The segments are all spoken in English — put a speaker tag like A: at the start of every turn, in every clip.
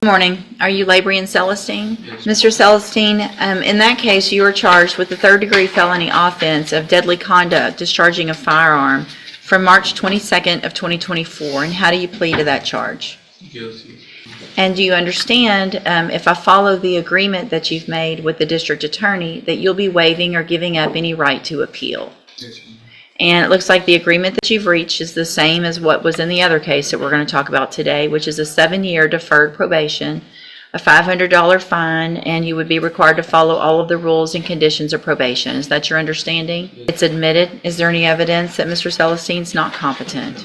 A: Good morning. Are you Labrian Celestine?
B: Yes.
A: Mr. Celestine, in that case, you are charged with the third-degree felony offense of deadly conduct, discharging a firearm from March 22nd of 2024. And how do you plead to that charge?
B: Guilty.
A: And do you understand, if I follow the agreement that you've made with the district attorney, that you'll be waiving or giving up any right to appeal?
B: Yes, ma'am.
A: And it looks like the agreement that you've reached is the same as what was in the other case that we're going to talk about today, which is a 7-year deferred probation, a $500 fine, and you would be required to follow all of the rules and conditions of probation. Is that your understanding?
B: Yes.
A: It's admitted. Is there any evidence that Mr. Celestine's not competent?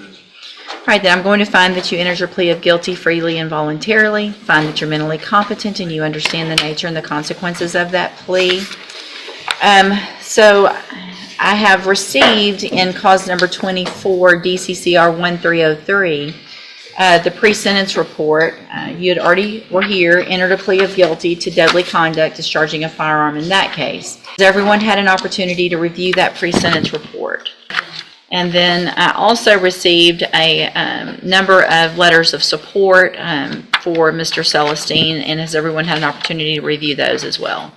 A: All right, then I'm going to find that you entered your plea of guilty freely and voluntarily, find that you're mentally competent and you understand the nature and the consequences of that plea. So I have received in cause number 24, DCCR 1303, the pre-sentence report. You had already were here, entered a plea of guilty to deadly conduct, discharging a firearm in that case. Everyone had an opportunity to review that pre-sentence report. And then I also received a number of letters of support for Mr. Celestine, and has everyone had an opportunity to review those as well?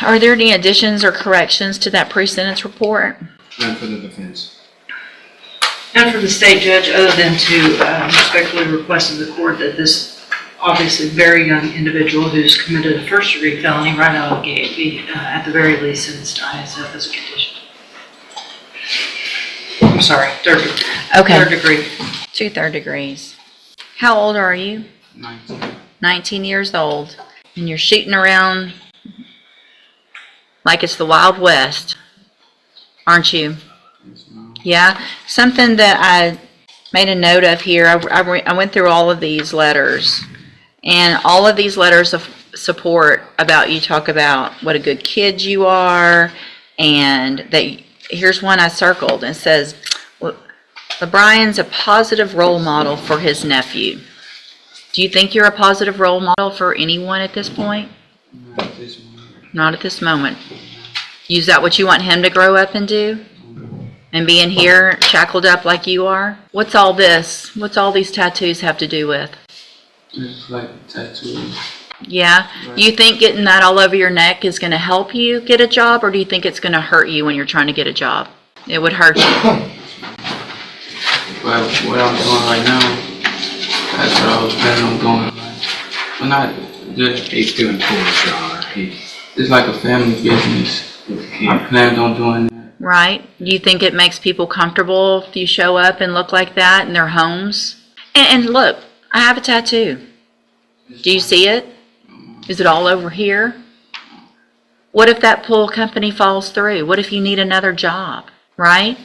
A: Are there any additions or corrections to that pre-sentence report?
B: None for the defense.
C: And for the state judge, other than to respectfully request of the court that this obviously very young individual who's committed a first-degree felony right out of the gate be at the very least sentenced to ISF as a condition. I'm sorry, third degree.
A: Okay.
C: Third degree.
A: 2 third degrees. How old are you?
B: 19.
A: 19 years old. And you're shooting around like it's the Wild West, aren't you?
B: Yes, ma'am.
A: Yeah, something that I made a note of here, I went through all of these letters, and all of these letters of support about you talk about what a good kid you are, and that here's one I circled, and it says, LeBrian's a positive role model for his nephew. Do you think you're a positive role model for anyone at this point?
B: Not at this moment.
A: Not at this moment. Is that what you want him to grow up and do? And being here shackled up like you are? What's all this? What's all these tattoos have to do with?
B: It's like tattoos.
A: Yeah?
B: Right.
A: You think getting that all over your neck is going to help you get a job, or do you think it's going to hurt you when you're trying to get a job? It would hurt you.
B: Well, what I'm doing right now, that's what I was planning on doing. But not just,
D: He's doing course, y'all.
B: it's like a family business. I planned on doing that.
A: Right? Do you think it makes people comfortable if you show up and look like that in their homes? And look, I have a tattoo. Do you see it? Is it all over here? What if that pool company falls through? What if you need another job? Right?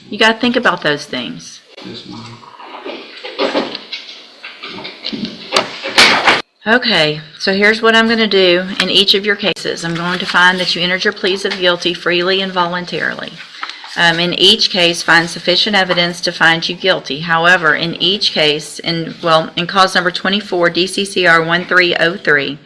A: You got to think about those things.
B: Yes, ma'am.
A: Okay, so here's what I'm going to do in each of your cases. I'm going to find that you entered your pleas of guilty freely and voluntarily. In each case, find sufficient evidence to find you guilty. However, in each case, in cause number 24, DCCR 1303,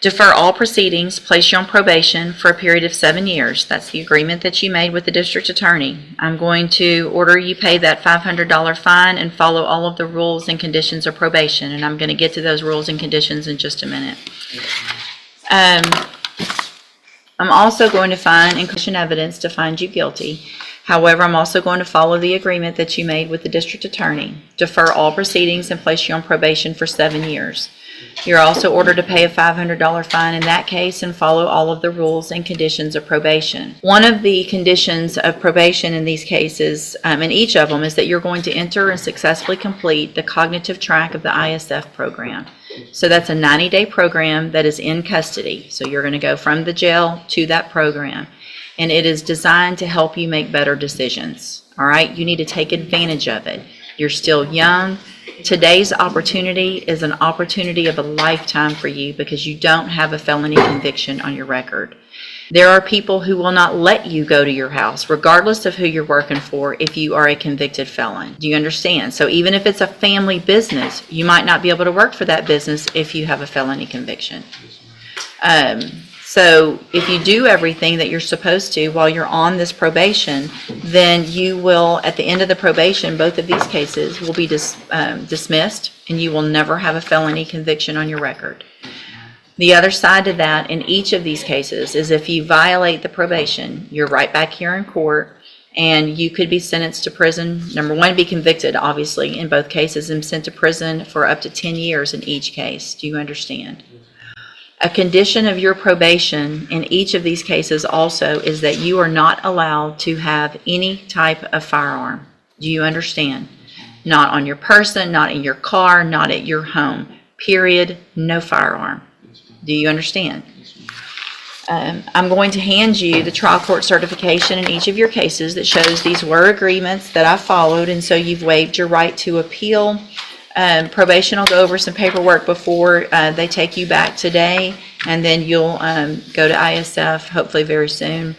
A: defer all proceedings, place you on probation for a period of 7 years. That's the agreement that you made with the district attorney. I'm going to order you pay that $500 fine and follow all of the rules and conditions of probation. And I'm going to get to those rules and conditions in just a minute. I'm also going to find inclusion evidence to find you guilty. However, I'm also going to follow the agreement that you made with the district attorney. Defer all proceedings and place you on probation for 7 years. You're also ordered to pay a $500 fine in that case and follow all of the rules and conditions of probation. One of the conditions of probation in these cases, in each of them, is that you're going to enter and successfully complete the cognitive track of the ISF program. So that's a 90-day program that is in custody. So you're going to go from the jail to that program. And it is designed to help you make better decisions. All right? You need to take advantage of it. You're still young. Today's opportunity is an opportunity of a lifetime for you because you don't have a felony conviction on your record. There are people who will not let you go to your house, regardless of who you're working for, if you are a convicted felon. Do you understand? So even if it's a family business, you might not be able to work for that business if you have a felony conviction. So if you do everything that you're supposed to while you're on this probation, then you will, at the end of the probation, both of these cases will be dismissed, and you will never have a felony conviction on your record. The other side to that in each of these cases is if you violate the probation, you're right back here in court, and you could be sentenced to prison. Number one, be convicted, obviously, in both cases, and sent to prison for up to 10 years in each case. Do you understand? A condition of your probation in each of these cases also is that you are not allowed to have any type of firearm. Do you understand? Not on your person, not in your car, not at your home. Period. No firearm. Do you understand? I'm going to hand you the trial court certification in each of your cases that shows these were agreements that I followed, and so you've waived your right to appeal. Probation will go over some paperwork before they take you back today, and then you'll go to ISF hopefully very soon.